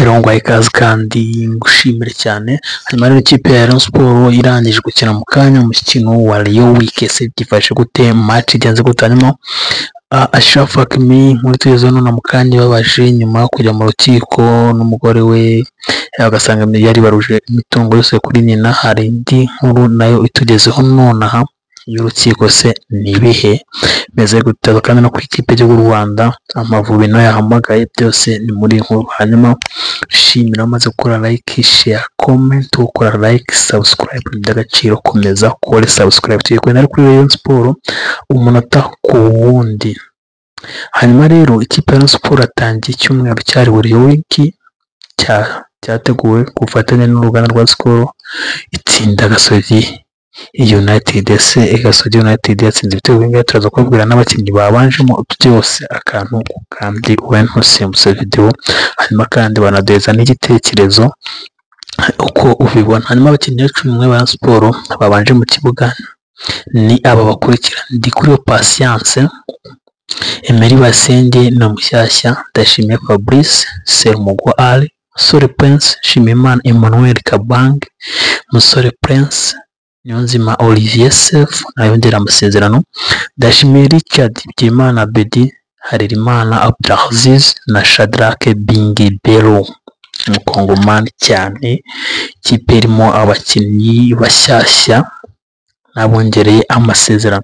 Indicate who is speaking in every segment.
Speaker 1: Herongwa ikaze kandi ngushimire cyane. Hanyuma rero ikipe ya Rayon Sports irangije gukina mu kanya umukino wa Rayon Week ese byifashe gute, match igenze gute? Hanyuma Ashraf Hakimi muri tugezeho none mu kanya babaje nyuma yo kujya mu rukiko n'umugore we agasanga yari baruje imitungo yose kuri nyina. Hari indi nkuru nayo itugezeho nonaha y'urukiko se nibihe meze guteza kandi no ku ikipe y'u Rwanda Amavubi no yahamagaye byose ni muri nkuru. Hanyuma shimira amaze gukora like, share, comment, ukora like, subscribe by'agaciro, komeza kore subscribe tuyikora kuri Rayon Sports umunota ku wundi. Hanyuma rero ikipe ya Rayon Sports atangiye icyumweru cyari buri wiki cyateguwe gufatanya n'uruganda rwa Skol itsinda Gasogi United. Gasogi United yatsinze ibitego bingahe turaza kubwira n'abakinnyi babanjemo byose akantu kandi uwentusimuse video. Hanyuma kandi banadeza n'igitekerezo uko ubibona. Hanyuma abakinnyi 11 ba Sport babanje mu kibuga ni aba bakurikira: ndi kuri Patience, Emery Basenge na Mushyashya, Ndashimye Fabrice, Serumugo Ali, Musore Prince, Shimimana Emmanuel Kabange, Musore Prince, Niyonzima Olivier Sef nayongera amasezerano, Ndashimye Richard Byimana Bedi, Harerimana Abdulaziz na Shadrake Bingi Belo umukongomani cyane. Ikipe irimo abakinnyi bashyashya nabongereye amasezerano.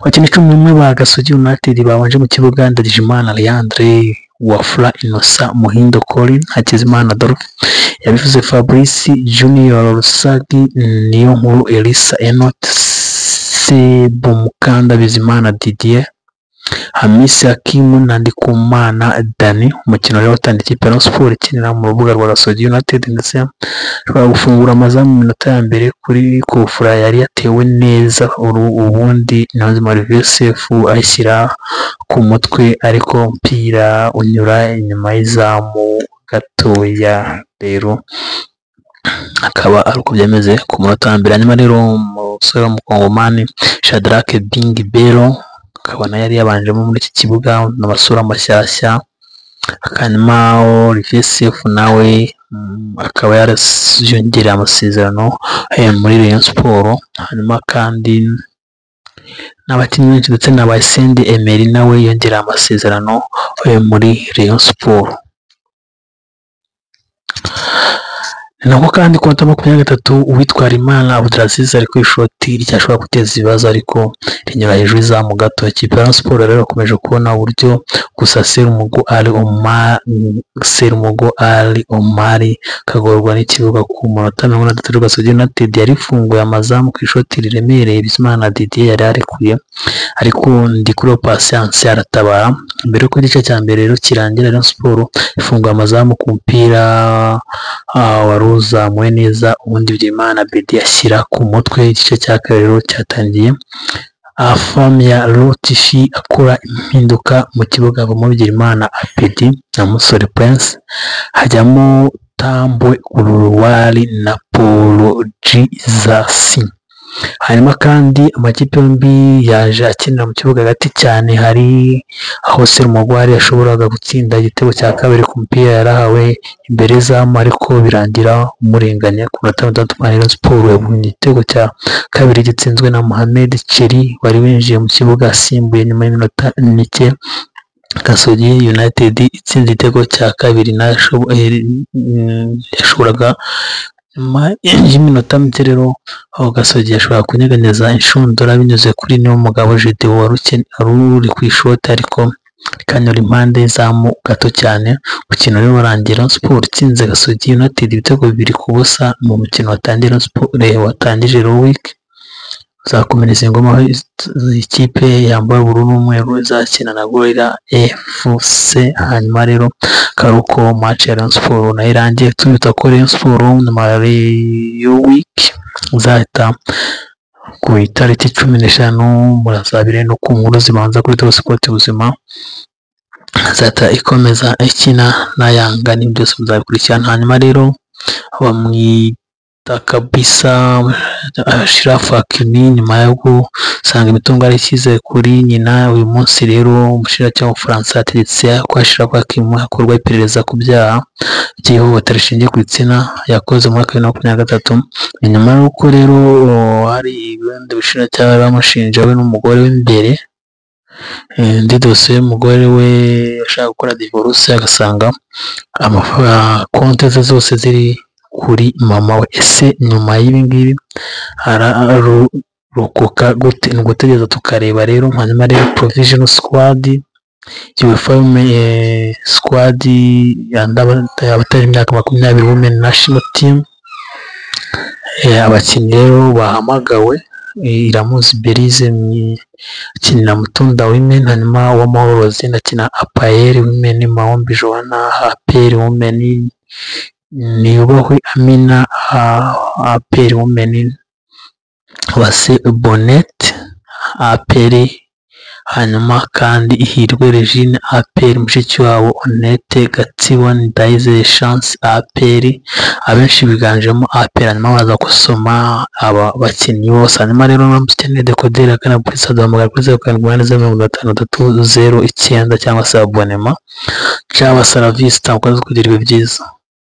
Speaker 1: Abakinnyi 11 ba Gasogi United babanje mu kibuga: Ndagijimana Leandre, Wafula Innocent, Muhindo Colin, Hakizimana Adolphe, yabivuze Fabrice Junior Rusagi, niyo nkuru Elisa Enot, Sebumukanda Bizimana Didier, Hamisi Hakimu na Ndikumana Dani. Umukino rero watangiye ikipe ya Sport ikinira mu rubuga rwa Gasogi United ndetse ashobora gufungura amazamu mu minota ya mbere kuri kufura yari yatewe neza ubundi Niyonzima Olivier Sef ayishyira ku mutwe ariko mpira unyura inyuma y'izamu gatoya, rero akaba ari uko byameze ku munota wa mbere. Hanyuma rero umusore w'umukongomani Shadrake Bingi Belo akaba yari yabanjemo muri iki kibuga n'abasura amashyashya. Hanyuma Olivier Sef nawe akaba yarayongereye amasezerano muri Rayon Sports. Hanyuma kandi n'abakinnyi benshi ndetse na Bayisende Emery nawe yongereye amasezerano muri Rayon Sports. Nako kandi konta 23 uwitwara Imana Abdulaziz ari ku ishoti ryashobora guteza ibibazo ariko rinyura hejuru izamu gato. Ikipe ya Sport rero akomeje kubona uburyo gusa Serumugo Ali Omari kagorwa n'ikibuga ku munota 33. Gasogi United yari ifunguye amazamu ku ishoti riremereye Bizimana Didier yari arekuye ariko ndi kuri Patience aratabara mbere ko igice cya mbere rero kirangira. Rayon Sport ifunguye amazamu ku mpira waruzamuwe neza ubundi Byimana Bedi yashyira ku mutwe. Igice cya kabiri rero cyatangiye Afamia Lotifi akora impinduka mu kibuga avamo Byimana Bedi na Musore Prince, hajyamo Tambwe Uruwari na Paul Jesus. Hanyuma kandi amakipe yombi yaje akinira mu kibuga hagati cyane, hari aho Serumugo yashoboraga gutsinda igitego cya kabiri ku mupira yarahawe imbere zamu ariko birangira umurenganya ku munota 3. Rayon Sports yabonye igitego cya kabiri gitsinzwe na Mohamed Cheri wari winjiye mu kibuga asimbuye nyuma y'iminota mike. Gasogi United itsinze igitego cya kabiri yashoboraga nyuma y'iminota mike rero aho Gasogi yashobora kunyeganyeza inshundura binyuze kuri niyo mugabo Gedeon wari ku ishoti ariko kanyura impande y'izamu gato cyane. Umukino rero warangira Sport itsinze Gasogi United ibitego 2-0 mu mukino watangira Sport watangije Rayon Week. Uzakomereza ingoma ikipe yambaye ubururu n'umweru izakina na Gorilla FC. Hanyuma rero karuko match ya Rayon Sports na irangiye tuyita ko Rayon Sports na Rayon Week uzahita ku itariki 15 murazabire no ku nkuru zibanza kuri Top Sport ubuzima azata ikomeza ikina na Yanga ni byose muzabikurikirana. Hanyuma rero kabisa. Ashraf Hakimi nyuma yo gusanga imitungo ari icyizere kuri nyina, uyu munsi rero umushinjacyaha w'Ubufaransa yategetse ko Ashraf Hakimi hakorwa iperereza ku byaha by'ihohotera rishingiye ku gitsina yakoze mu mwaka wa 2023. Nyuma y'uko rero hari ibindi bushinjacyaha bamushinja we n'umugore we imbere, indi dosiye y'umugore we ashaka gukora divorce agasanga konti ze zose ziri kuri mama we. Ese nyuma y'ibi ngibi hararokoka gute? Ni ugutegereza tukareba rero. Hanyuma rero provisional squad UEFA squad y'abatari imyaka 20 women national team, abakinnyi rero bahamagawe Iramuzi Berize akinira Mutunda Women, hanyuma Uwamahoro Rosine akina APR Women, Mahombi Joanna APR Women, Niyubahwe Amina APR Women, Base Bonnet APR, hanyuma kandi Ihirwe Regine APR, mushiki wabo Honete Gatsibo Ndayizeye Chance APR, abenshi biganjemo APR. Hanyuma baza gusoma aba bakinnyi bose. Hanyuma rero namukeneye dekodera kana purisa duhamagara kuri 07835009 cyangwa se abonema cyangwa saravista, ukaza kugira ibyo byiza.